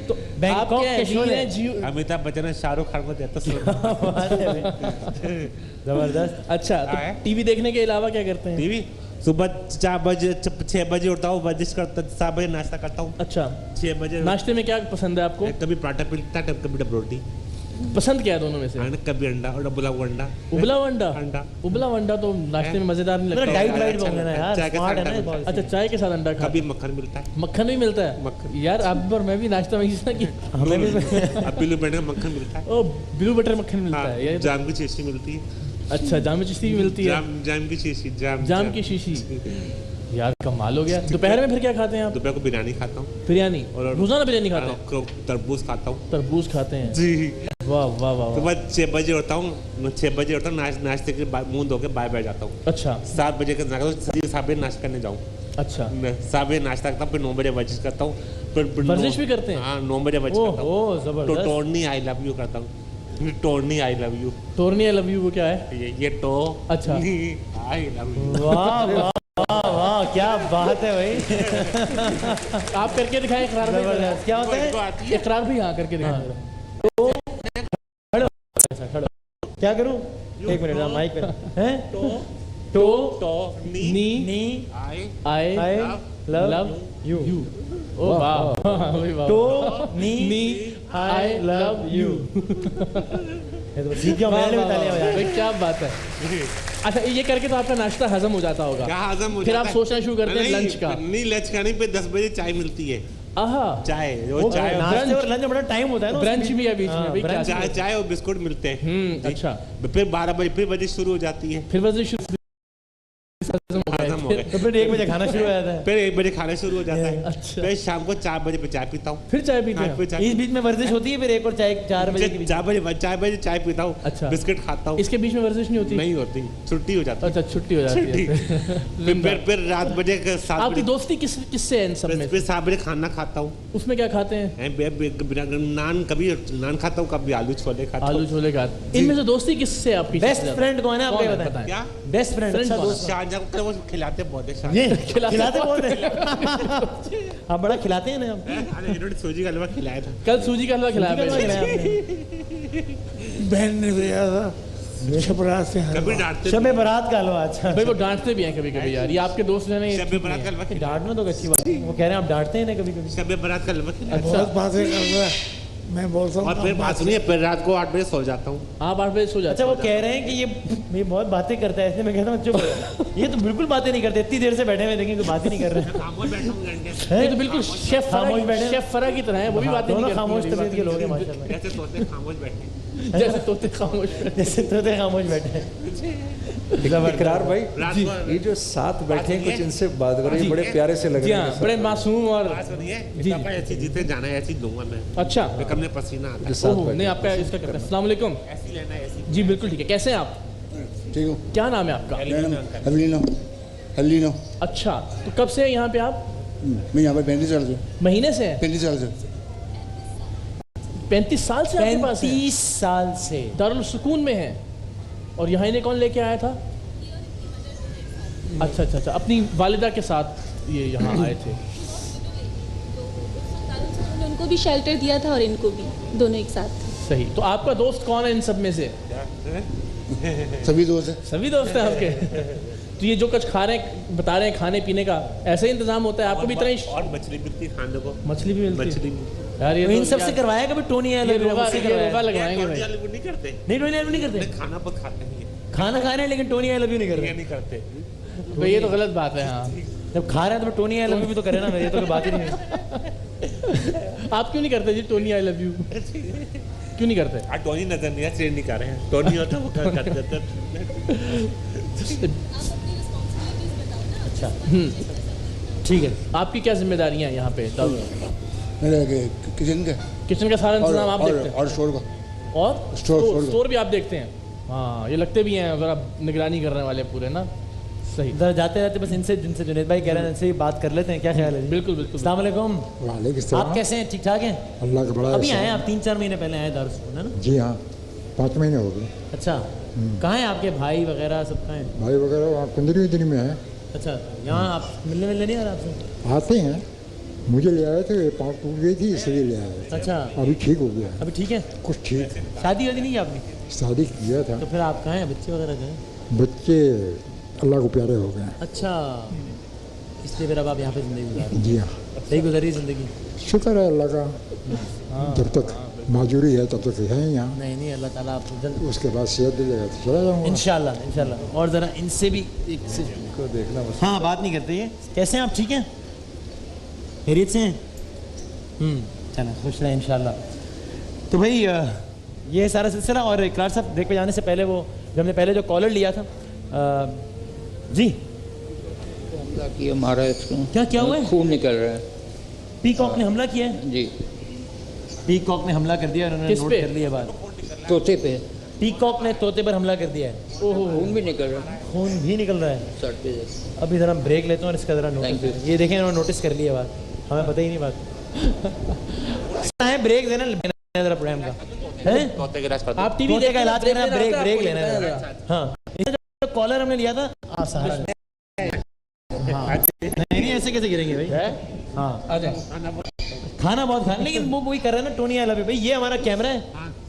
तो बैंकॉक के शोले। अमिताभ बच्चन ने शाहरुख खान को देता। जबरदस्त। अच्छा, तो टीवी देखने के अलावा क्या करते हैं? टीवी सुबह 4 बजे 6 बजे उठता हूँ, वर्जिश करता, 7 बजे नाश्ता करता हूँ। अच्छा। 6 बजे नाश्ते में क्या पसंद है आपको? कभी पराठा मिलता है, कभी डब रोटी। पसंद क्या है दोनों में से? कभी अंडा और उबला हुआ अंडा। उबला हुआ अंडा? अंडा। उबला हुआ अंडा तो नाश्ते में मजेदार नहीं लगता। डाइट वाइट बोलना यार, चाय के स्मार्ट है साथ ना। अच्छा, चाय के साथ अंडा खा। कभी मक्खन मिलता है। मक्खन भी मिलता है? मक्खन। यार आप और मैं भी नाश्ता में किसी की हमें भी बिलू बटर मक्खन मिलता है। ओ, ब्लू बटर मक्खन मिलता है। ये जाम की शीशी मिलती है। अच्छा, जाम की शीशी भी मिलती है? जाम की शीशी। जाम की शीशी। यार कमाल हो गया। दोपहर में फिर क्या खाते हैं आप? दोपहर को बिरयानी खाता हूँ। बिरयानी? और रोजाना बिरयानी खाते हैं? तरबूज खाता हूँ। तरबूज खाते हैं? जी। वाह वाह वाह। तो मैं 6 बजे उठता हूँ, 6 बजे उठता हूँ, नाश्ते के बाद मुंह धो के बाहर बैठ जाता हूँ। अच्छा। 7 बजे के 7 बजे नाश्ता करने जाऊँ। अच्छा। 7 बजे नाश्ता करता हूँ, फिर 9 बजे वर्जिश करता हूँ। वर्जिश भी करते हैं? हाँ, 9 बजे वर्जिश करता हूँ। ओह जबरदस्त। तो टोर्नी आई लव यू करता हूँ। टोर्नी आई लव यू। टोर्नी आई लव यू वो क्या है? ये टो। अच्छा। I love you. वाह वाह वाह वाह, क्या बात है भाई। आप करके दिखाएं इकरार भी। जबरदस्त। क्या होता है? इकरार भी यहाँ करके दिखाएं। तो खड़ो, क्या करूं? एक मिनट माइक पे हैं। तो नी आई लव यू। ओ वाह। तो नी आई लव यू। तो सीख गया मैंने भी तालियां बजा दी। क्या बात है। अच्छा ये करके तो आपका नाश्ता हजम हो जाता होगा। क्या हजम हो फिर जाता आप है? सोचना शुरू करते हैं लंच का। नहीं, लंच का नहीं, पे 10 बजे चाय मिलती है। आहा, चाय वो चाय नाश्ते और लंच में बड़ा टाइम होता है ना। ब्रंच भी है बीच में भाई, क्या चाय चाय और बिस्कुट मिलते हैं। अच्छा, फिर 12 बजे शुरू हो जाती है। फिर बजे शुरू हजम हो गए। तो फिर 1 बजे खाना शुरू हो जाता है। फिर 1 बजे खाना शुरू हो जाता है। अच्छा। फिर शाम को 4 बजे पे चाय पीता हूँ। फिर चाय पीते हैं। फिर चाय इस बीच में वर्जिश होती है, फिर एक और चाय 4 बजे के बीच। 4 बजे चाय पीता हूँ। अच्छा। बिस्किट खाता हूँ। इसके बीच में वर्जिश नहीं होती? नहीं होती, छुट्टी हो जाती है। अच्छा, छुट्टी हो जाती है। फिर रात बजे 7 आपकी बजे दोस्ती किससे है इन सब में? फिर 7 बजे खाना खाता हूँ। उसमें क्या खाते हैं? नान, कभी नान खाता हूँ, कभी आलू छोले खाता हूँ। आलू छोले खाते हैं। इनमें से दोस्ती किससे आपकी? बेस्ट फ्रेंड कौन है आपको बताएं? क्या बेस्ट फ्रेंड? अच्छा दोस्त। शाहजहां को वो खिलाते बहुत है। शाहजहां खिलाते बहुत है। आप बड़ा खिलाते हैं ना हम। अरे इन्होंने सूजी का हलवा खिलाया था। कल सूजी का हलवा खिलाया बहन ने भेजा था छपरा से। कभी डांटते शबे बारात का हलवा। अच्छा भाई वो डांटते भी हैं कभी कभी यार। ये आपके दोस्त जो है शबे बारात का हलवा डांटना तो अच्छी बात है। वो कह रहे हैं आप डांटते हैं ना कभी कभी। शबे बारात का हलवा खिलाया। बहुत बातें कर रहा है, मैं बोलता हूँ। और फिर बात सुनिए, फिर रात को 8 बजे सो जाता हूँ। आप 8 बजे सो जाते अच्छा, वो कह रहे हैं कि ये बहुत बातें करता है, इसलिए मैं कहता हूँ चुप। ये तो बिल्कुल बातें नहीं करते, इतनी देर से बैठे हुए देखें, कोई बात ही नहीं कर रहे हैं। खामोश बैठा हूँ घंटे। ये तो बिल्कुल शेफ फरा की तरह है। वो भी बातें नहीं करते। खामोश तबीयत के लोग हैं माशाल्लाह। जैसे तोते खामोश बैठे। जैसे तोते खामोश बैठे। इकरार भाई जी, ये जो साथ बैठे हैं, कुछ इनसे बात करो, ये बड़े प्यारे से लग रहे हैं। बड़े मासूम और सुनिए, ऐसी जीते जाना है, ऐसी दूंगा मैं। अच्छा, कम में पसीना आता है। नहीं आपका इसका करते हैं। अस्सलाम वालेकुम। ऐसी लेना है, ऐसी। जी बिल्कुल ठीक है। कैसे हैं आप? ठीक हूँ। क्या नाम है आपका? हलीनो। अच्छा, तो कब से हैं यहाँ पे आप? मैं यहाँ पर 35 साल से। महीने से हैं? 35 साल से। 35 साल से आपके पास है? 35 साल से दारुल सुकून में हैं। और यहाँ इन्हें कौन लेके आया था? अच्छा अच्छा अच्छा, अपनी वालिदा के साथ ये यहाँ आए थे। उनको भी शेल्टर दिया था और इनको भी, दोनों एक साथ। सही। तो आपका दोस्त कौन है इन सब में से? सभी दोस्त हैं। सभी दोस्त हैं आपके? तो ये जो कुछ खा रहे हैं, बता रहे हैं खाने पीने का, ऐसा ही इंतजाम होता है आपको भी? इतना ही। और मछली मिलती है खाने को। मछली भी मिलती मछली है यार। ये इन सब से करवाया कभी? टोनी रोगा लगवाएंगे भाई। नहीं करते। नहीं, टोनी आई लव नहीं करते। खाना बहुत खाते हैं। खाना खा रहे हैं लेकिन टोनी आई लव यू नहीं कर रहे। नहीं करते। तो ये तो गलत बात है। हाँ, जब खा रहे हैं तो टोनी आई लव यू भी तो करे ना। मेरी तो कोई बात ही नहीं है। आप क्यों नहीं करते जी टोनी आई लव यू? क्यों नहीं करते? टोनी नजर नहीं है, ट्रेन नहीं कर रहे हैं। टोनी होता है वो कर देता। अच्छा, ठीक है। आपकी क्या जिम्मेदारियां हैं यहाँ पे? मेरे किचन का सारा इंतजाम आप देखते हैं? और स्टोर का। और स्टोर भी आप देखते हैं? हाँ, ये लगते भी हैं जरा निगरानी करने वाले पूरे ना। सही। जाते जाते बस इनसे, जिनसे जुनेद भाई कह रहे हैं, इनसे ही बात कर लेते हैं। क्या ख्याल है? बिल्कुल बिल्कुल। अस्सलाम वालेकुम। आप कैसे हैं? ठीक ठाक हैं? अल्लाह का बड़ा अभी आए आप 3-4 महीने पहले आए दारुल सुकून, है ना? जी हाँ, 5 महीने हो गए। अच्छा, कहाँ हैं आपके भाई वगैरह? सब कहाँ हैं? भाई वगैरह वहाँ कुंदरी में है। अच्छा, यहाँ आप मिलने नहीं आ रहे आपसे? आते हैं, मुझे ले आए थे, पाँव टूट गई थी इसलिए ले आए। अच्छा, अभी ठीक हो गया। अभी ठीक है? कुछ ठीक। शादी वादी नहीं की आपने? शादी किया था। तो फिर आप कहाँ हैं? बच्चे वगैरह कहाँ हैं? बच्चे अल्लाह को प्यारे हो गए। अच्छा, इसलिए फिर अब आप यहाँ पे ज़िंदगी गुजार रहे हैं? जी हाँ। सही गुजरी ज़िंदगी? शुक्र है अल्लाह का। जब तक माजूरी है तब तक है यहाँ। नहीं, अल्लाह ताला आपको जल्द, उसके बाद सेहत दिलेगा तो चला जाऊँगा इंशाल्लाह। और ज़रा इनसे भी एक से को देखना बस। हाँ, बात नहीं करते ये। कैसे हैं आप? ठीक हैं? खैरियत से हैं? चलो, खुश रहें इंशाल्लाह। तो भाई ये सारा सिलसिला। और इकरार साहब ब्रेक पे जाने से पहले वो जो हमने पहले जो कॉलर लिया था, जी हमला किया, मारा इसको। क्या हुआ है? खून निकल रहा है। पीकॉक ने हमला किया है? जी, पीकॉक ने हमला कर दिया, उन्होंने नोट कर लिया बात। तोते पे। पीकॉक ने तोते पर हमला कर दिया है। खून भी निकल रहा है। खून भी निकल रहा है। शर्ट पे। अभी ज़रा ब्रेक लेते हैं और इसका ज़रा नोटिस। ये देखें, उन्होंने नोटिस कर लिया बात, हमें पता ही नहीं बात। ब्रेक देना ज़रा प्रोग्राम का है। तोते का इलाज आप टीवी का इलाज करना है, ब्रेक लेना है। हाँ, कॉलर हमने लिया था आसान। हाँ। नहीं ऐसे कैसे गिरेंगे भाई? हाँ खाना बहुत खाना, लेकिन वो वही कर रहा है ना टोनी। आई लव यू भाई, ये हमारा कैमरा है।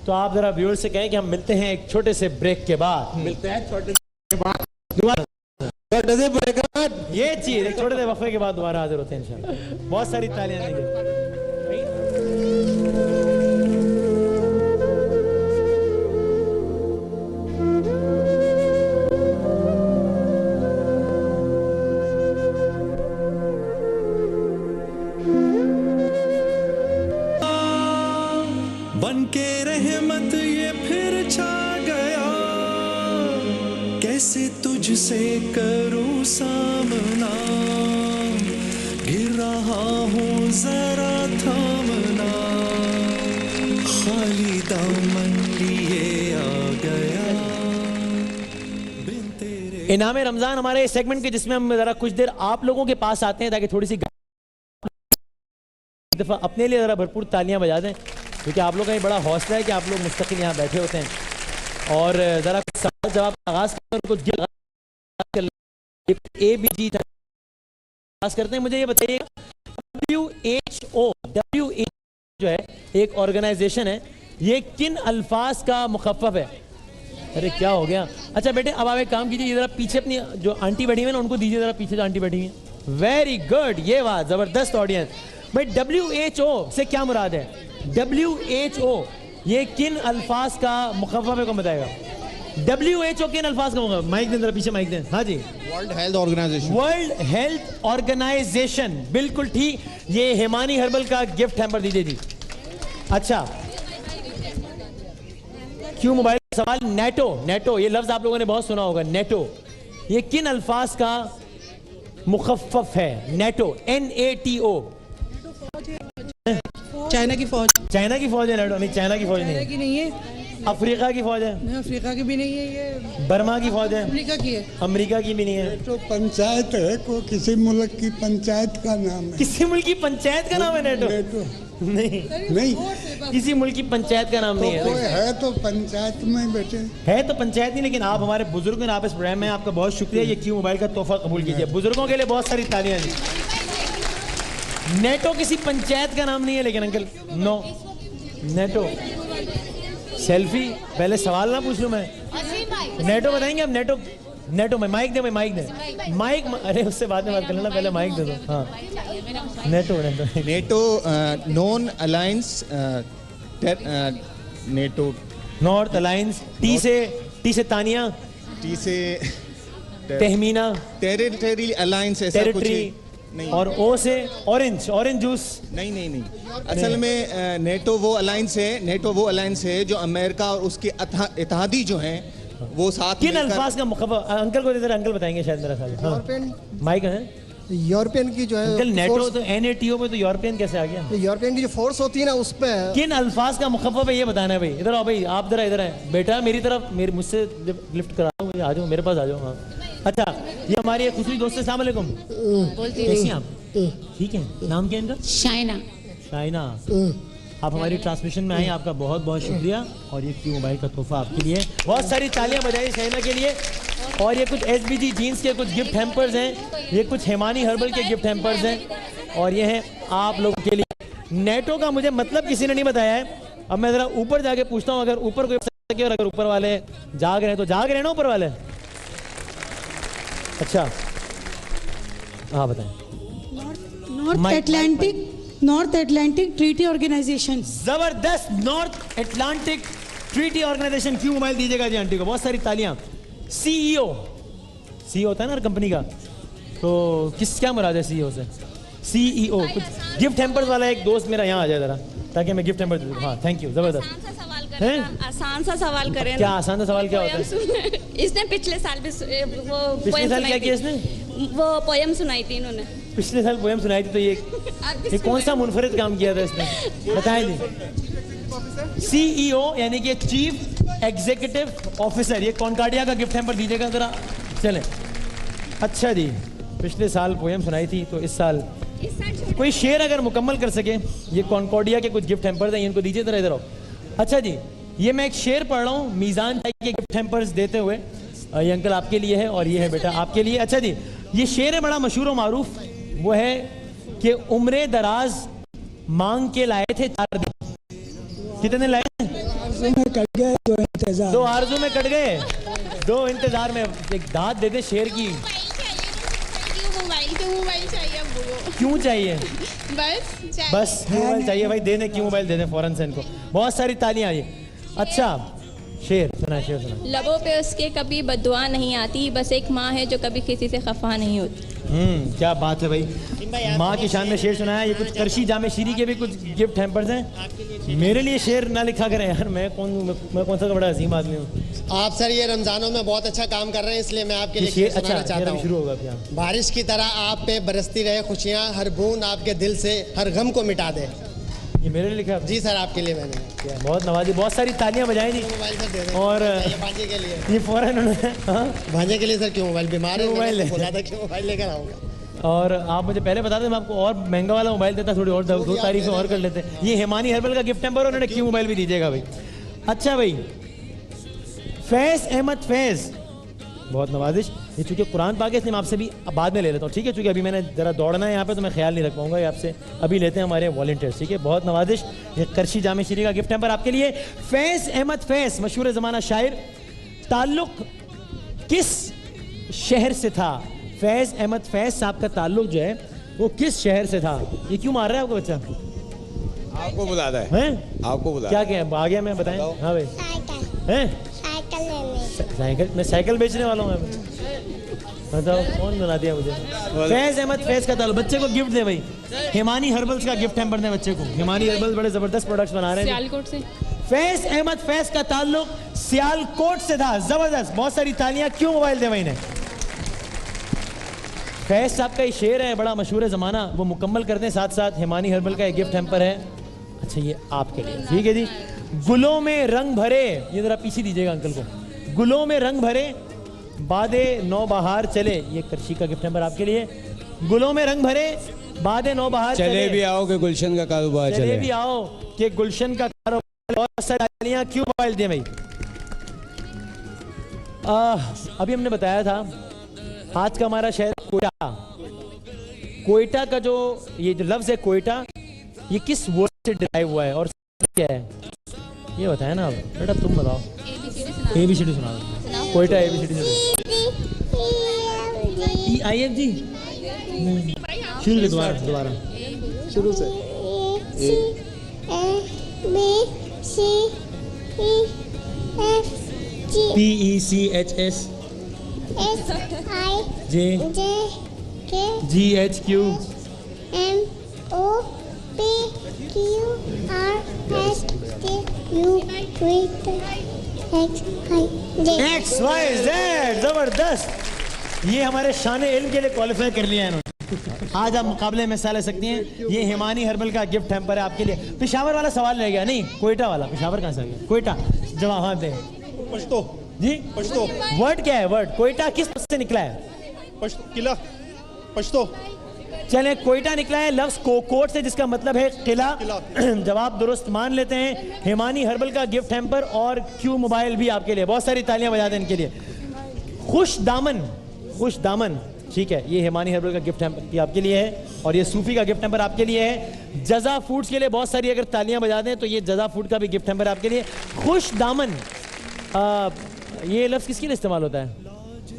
तो आप जरा व्यूअर्स से कहें कि हम मिलते हैं एक छोटे से ब्रेक के बाद। मिलते हैं छोटे से बाद, छोटे से ब्रेक के बाद, ये चीज एक छोटे से वक्फे के बाद दोबारा हाजिर होते हैं इंशाल्लाह। बहुत सारी तालियां देंगे। बन के रहमत ये फिर छा गया, कैसे तुझसे करूं सामना, गिर रहा हूं जरा थामना, खाली दामन लिए आ गया। इनाम रमजान हमारे सेगमेंट के जिसमें हम जरा कुछ देर आप लोगों के पास आते हैं ताकि थोड़ी सी दफा अपने लिए जरा भरपूर तालियां बजा दें, क्योंकि आप लोगों का ये बड़ा हौसला है कि आप लोग मुस्तकिल यहाँ बैठे होते हैं और ज़रा सवाल जवाब आगाज़ कर ABG आगाज़ करते हैं। मुझे ये बताइए WHO जो है एक ऑर्गेनाइजेशन है, ये किन अल्फाज का मुखफ़्फ़फ़ है? अरे क्या हो गया? अच्छा बेटे अब आप एक काम कीजिए, ज़रा पीछे अपनी जो आंटी बैठी हुई है ना उनको दीजिए ज़रा पीछे जो आंटी बैठी हुई है। वेरी गुड, ये बात ज़बरदस्त ऑडियंस। भाई WHO से क्या मुराद है? WHO ये किन अल्फाज का मुखफ़्फ़फ़ है, को बताएगा? WHO किन अल्फाज का मुखफ़्फ़फ़? माइक दें जरा पीछे, माइक दें। हाँ जी, world health organisation. World health organisation, बिल्कुल ठीक। ये हिमानी हर्बल का गिफ्ट हैम्पर दीजिए जी। अच्छा क्यों मोबाइल सवाल, नेटो ये लफ्ज आप लोगों ने बहुत सुना होगा। नेटो ये किन अल्फाज का मुखफ़्फ़फ़ है? NATO NATO। चाइना की फौज। चाइना की फौज है नेटो? नहीं चाइना की फौज नहीं, की नहीं है। अफ्रीका की फौज है? नहीं अफ्रीका की भी नहीं है। ये बर्मा की फौज है? अमेरिका की है। अमेरिका की भी नहीं है। तो पंचायत है, को किसी मुल्क की पंचायत का नाम है। किसी मुल्क की पंचायत का नाम है नेटो? नहीं किसी मुल्क की पंचायत का नाम नहीं है। कोई है तो पंचायत में बैठे है तो पंचायत नहीं, लेकिन आप हमारे बुजुर्ग हैं, आप इस प्रोग्राम में, आपका बहुत शुक्रिया। ये क्यों मोबाइल का तोहफा कबूल कीजिए। बुजुर्गों के लिए बहुत सारी तालियां दी। नेटो किसी पंचायत का नाम नहीं है लेकिन अंकल, नो नेटो सेल्फी। पहले सवाल ना पूछ लूं मैं, नेटो बताएंगे आप? नेटो में माइक दे, माइक दे, माइक। अरे उससे बाद में बात कर लेना, पहले माइक दे दो। हाँ NATO non alliance, NATO north alliance. T से तानिया, टी से तहमीना, टेरिटरी अलायंस ऐसा कुछ नहीं। और ओ से ऑरेंज जूस। नहीं असल में नेटो वो अलायंस है जो अमेरिका और उसके इत्तेहादी जो हैं वो साथ। किन अल्फाज का मुखफ़्फ़फ़? अंकल को इधर, अंकल बताएंगे शायद मेरा ख्याल। यूरोपियन माइक है। यूरोपियन की जो है अंकल नेटो तो NATO में, तो यूरोपियन कैसे आ गया? यूरोपियन की जो फोर्स होती है ना उस पे किन अल्फाज का मुखफ़्फ़फ़ है ये बताना है भाई। इधर आओ भाई, आप जरा इधर है बेटा, मेरी तरफ, मुझसे लिफ्ट करा दो, आ जाओ मेरे पास आ जाओ। हाँ अच्छा, ये हमारी खुशी दोस्त, अस्सलाम वालेकुम। कैसी हैं आप? ठीक है, नाम क्या है इनका? शाइना। आप हमारी ट्रांसमिशन में आए, आपका बहुत बहुत शुक्रिया। और ये क्यों मोबाइल का तोहफा आपके लिए, बहुत सारी तालियां बजाई शाइना के लिए। और ये कुछ SBG जीन्स के कुछ गिफ्ट हैम्पर्स हैं, ये कुछ हिमानी हर्बल के गिफ्ट हैम्पर्स हैं, और ये हैं आप लोगों के लिए। नेटो का मुझे मतलब किसी ने नहीं बताया है। अब मैं ज़रा ऊपर जाके पूछता हूँ, अगर ऊपर कोई, और अगर ऊपर वाले जाग रहे हैं तो जाग रहे हैं ना ऊपर वाले? अच्छा हाँ बताएं। North Atlantic Treaty Organization. जबरदस्त, नॉर्थ अटलांटिक ट्रीटी ऑर्गेनाइजेशन। क्यों मोबाइल दीजिएगा जी आंटी को, बहुत सारी तालियां। CEO होता है ना हर कंपनी का, तो क्या मुराद है CEO से? CEO कुछ गिफ्ट हैम्पर्स वाला एक दोस्त मेरा यहाँ आ जाए जरा, ताकि मैं गिफ्ट हैम्पर दे दूँ। हाँ थैंक यू, जबरदस्त। आसान सा सवाल करें। क्या आसान सा सवाल क्या होता है? इसने पिछले साल भी वो पिछले साल क्या किया इसने? वो पोयम सुनाई थी इन्होंने। पिछले साल पोयम सुनाई थी, तो ये कौन सा मुनफरिद काम किया था इसने, बताएं जी। CEO यानी कि चीफ एग्जीक्यूटिव ऑफिसर। ये कॉन्कार्डिया का गिफ्ट हैम्पर दीजिएगा जरा, चले। अच्छा जी, पिछले साल पोयम सुनाई थी, तो इस साल कोई शेर अगर मुकम्मल कर सके। ये कॉन्कॉर्डिया के कुछ गिफ्ट हैम्पर्स हैं, इनको दीजिए जरा, इधर आओ। अच्छा जी, ये मैं एक शेर पढ़ रहा हूँ मीज़ान के गिफ्ट हैम्पर्स देते हुए। ये अंकल आपके लिए है और ये है बेटा आपके लिए। अच्छा जी, ये शेर है बड़ा मशहूर और मारूफ, वो है कि उम्रे दराज मांग के लाए थे 4 दिन। कितने लाए? 2 में कट गए, 2 इंतजार। 2 आरज़ू में कट गए, 2 इंतजार में। एक दाद दे दे शेर की। मोबाइल चाहिए हमको। क्यों चाहिए? बस मोबाइल चाहिए भाई, दे दें, क्यों मोबाइल दे दें फौरन से इनको। बहुत सारी तालियां आई। अच्छा शेर सुना, शेर सुना। लबों पे उसके कभी बद्दुआ नहीं आती, बस एक माँ है जो कभी किसी से खफा नहीं होती। क्या बात है भाई, माँ की शान में शेर सुनाया। ये कुछ करशी जामे शीरी के भी कुछ गिफ्ट हैम्पर्स हैं। मेरे लिए शेर ना लिखा करें यार, मैं कौन सा बड़ा अजीम आदमी हूँ। आप सर ये रमजानों में बहुत अच्छा काम कर रहे हैं, इसलिए मैं आपके लिए शेर सुनाना चाहता हूँ। शुरू होगा। बारिश की तरह आप पे बरसती रहे खुशियाँ, हर बूंद आपके दिल से हर गम को मिटा दे। ये मेरे लिए लिखा? जी सर, आपके लिए मैंने। बहुत नवाजी, बहुत सारी तालियां बजाई जी। मोबाइल सर दे दें। और भांजे के लिए ये फौरन उन्होंने भांजे के लिए सर क्यों मोबाइल, बीमार है मोबाइल बोला था कि मोबाइल लेकर आऊँगा। और आप मुझे पहले बता दें, मैं आपको और महंगा वाला मोबाइल देता, थोड़ी और 2 तारीखें और कर लेते। ये हिमानी हर्बल का गिफ्ट नंबर, उन्होंने क्यों मोबाइल भी दीजिएगा भाई। अच्छा भाई, फैज़ अहमद फैज़, बहुत नवाजिश। ये चूँकि कुरान पाक है इसलिए मैं आपसे भी बाद में ले लेता हूँ, ठीक है? चूँकि अभी मैंने ज़रा दौड़ना है यहाँ पे तो मैं ख्याल नहीं रख पाऊंगा ये आपसे। अभी लेते हैं हमारे वॉलंटियर्स, ठीक है? बहुत नवाजिश। ये करशी जामे शीरी का गिफ्ट नंबर आपके लिए। फैज़ अहमद फैज़, मशहूर ज़माना शायर, ताल्लुक़ किस शहर से था? फैज़ अहमद फैज़ साहब का ताल्लुक़ जो है वो किस शहर से था? ये क्यों मार रहा है आपको बच्चा? आपको बुला रहा है। आपको बुला। क्या क्या आ गया, मैं बताएं। हाँ भाई, साइकिल, मैं साइकिल बेचने वाला हूँ। बताओ कौन बना दिया मुझे? फैज़ अहमद फैज़ का ताल्लुक। बच्चे को गिफ्ट दे भाई, हिमानी हर्बल्स का गिफ्ट हैम्पर दे बच्चे को। हिमानी हर्बल्स बड़े जबरदस्त प्रोडक्ट्स बना रहे हैं सियालकोट से। फैज़ अहमद फैज़ का ताल्लुक सियालकोट से था। जबरदस्त, बहुत सारी तालियां। क्यों मोबाइल दे भाई ने? फैज़ साहब का ये शेर है, बड़ा मशहूर ज़माना, वो मुकम्मल करते हैं साथ साथ। हिमानी हर्बल का एक गिफ्ट हैम्पर है। अच्छा ये आपके लिए, ठीक है जी। गुलों में रंग भरे, ये जरा पीछे दीजिएगा अंकल को। गुलों में रंग भरे बादे नौ बहार चले, ये करशी का गिफ्ट नंबर आपके लिए। गुलों में रंग भरे बादे नौ बहार चले भी आओ कि गुलशन का कारोबार चले। चले भी आओ कि गुलशन का कारोबार। बहुत सारी तालियां। क्यों मोबाइल दिए भाई? अभी हमने बताया था आज का हमारा शहर कोयटा। कोयटा का जो ये जो लफ्ज़ है कोयटा, ये किस वर्ड से डिराइव हुआ है और क्या है ये बताया ना आप। बेटा तुम बताओ। ABCD सुनाओ। कोयटा ABCD EIFG शुरू से दोबारा शुरू से। PECHS GHQ XYZ। जबरदस्त, ये हमारे शान इल्म के लिए क्वालिफाई कर लिया है इन्होंने। आज आप मुकाबले में हिस्सा ले सकती हैं। ये हिमानी हर्बल का गिफ्ट हैम्पर है आपके लिए। पेशावर वाला सवाल रह गया, नहीं कोयटा वाला। पेशावर कहाँ से आ गया? कोयटा जवाब हाँ दे। पश्तो जी, पश्तो। वर्ड क्या है? वर्ड कोयटा किस से निकला है? किला, पश्तो। चले, कोयटा निकला है लफ्ज़ कोट से, जिसका मतलब है किला। जवाब दुरुस्त मान लेते हैं। हिमानी हर्बल का गिफ्ट हैम्पर और क्यू मोबाइल भी आपके लिए। बहुत सारी तालियां बजा दें इनके लिए। खुश दामन, खुश दामन, ठीक है, ये हिमानी हर्बल का गिफ्ट हैम्पर आपके लिए है और ये सूफी का गिफ्ट हैम्पर आपके लिए है। जजा फूड्स के लिए बहुत सारी अगर तालियां बजा दें तो ये जजा फूड का भी गिफ्ट हैम्पर आपके लिए। खुश दामन, ये लफ्ज़ किसके लिए इस्तेमाल होता है?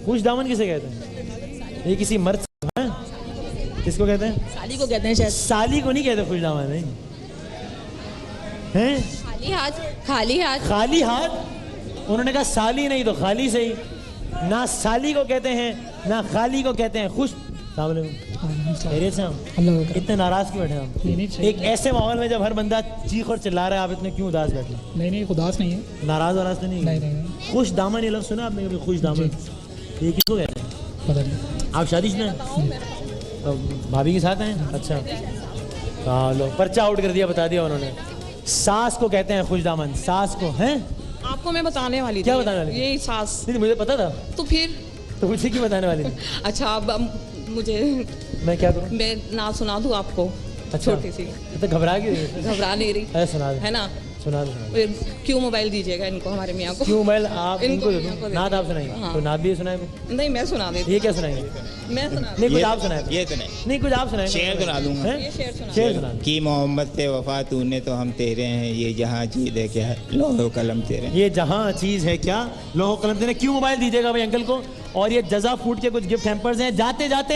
खुश दामन किसे कहते हैं? ये किसी मर्द है? किसको कहते हैं? साली को कहते हैं शायद। साली को नहीं कहते खुश दामन, नहीं हैं? खाली हाथ, खाली हाथ, खाली हाथ। उन्होंने कहा साली नहीं तो खाली सही। ना साली को कहते हैं ना खाली को कहते हैं। खुश इतने नाराज क्यों बैठे हम? एक ऐसे माहौल में जब हर बंदा चीख और चिल्ला रहा है, आप इतने क्यों उदास बैठे? नहीं उदास नहीं है, नाराज वाराज तो नहीं। खुश दामन ये लफ्ज़ सुना आपने कभी? खुश दामन ये किसको कहते हैं? पता नहीं। आप शादीशुदा हैं? तो भाभी के साथ हैं? अच्छा, हाँ लो पर्चा आउट कर दिया, बता दिया उन्होंने। सास को कहते हैं खुश दामन। सास को हैं? आपको मैं बताने वाली थी। क्या बताने वाली? ये सास। नहीं मुझे पता था। तो फिर तो मुझे क्यों बताने वाली थी? अच्छा अब मुझे, मैं क्या करूं? मैं ना सुना दूं आपको? अच्छा, छोटी सी। तो घबरा क्यों रही? घबरा नहीं रही अरे सुना दे। है ना। सुना दो। क्यों मोबाइल दीजिएगा इनको, हमारे मियाँ को। क्यों मोबाइल आप इनको दे दो। नात आप सुनाएंगे? हाँ। तो नात भी सुनाए। नहीं मैं सुना देती। ये क्या सुनाएंगे? मैं सुना नहीं कुछ आप सुनाए। ये तो नहीं कुछ आप सुनाए। शेर सुना दूंगा। ये शेर सुना। शेर सुना। कि मोहम्मद से वफा तूने तो हम तेरे हैं, ये जहाँ चीज है क्या लोहो कलम तेरे। ये जहाँ चीज है क्या लोहो कलम तेरे। क्यों मोबाइल दीजिएगा भाई अंकल को। और ये जजा फूड के कुछ गिफ्ट हैम्पर्स हैं। जाते जाते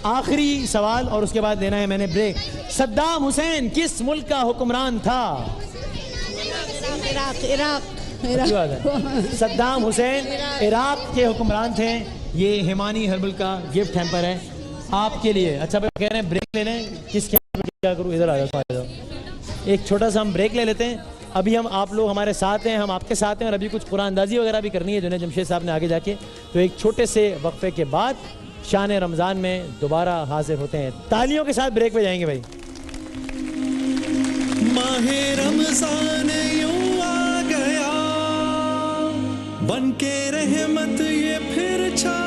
आखिरी सवाल और उसके बाद देना है मैंने ब्रेक। सद्दाम हुसैन किस मुल्क का हुक्मरान था? इराक। सद्दाम हुसैन इराक के हुक्मरान थे। ये हिमानी हर्बल का गिफ्ट हैम्पर है आपके लिए। अच्छा भाई कह रहे हैं ब्रेक ले लें। किस क्या करूँ? इधर आ जाओ। एक छोटा सा हम ब्रेक ले लेते हैं। अभी हम आप लोग हमारे साथ हैं, हम आपके साथ हैं और अभी कुछ कुरान अंदाजी वगैरह भी करनी है जुनैद जमशेद साहब ने आगे जाके। तो एक छोटे से वक्फे के बाद शान रमज़ान में दोबारा हाजिर होते हैं। तालियों के साथ ब्रेक पे जाएंगे भाई। माहे रमज़ान यूं आ गया, बन के रहमत ये फिर छा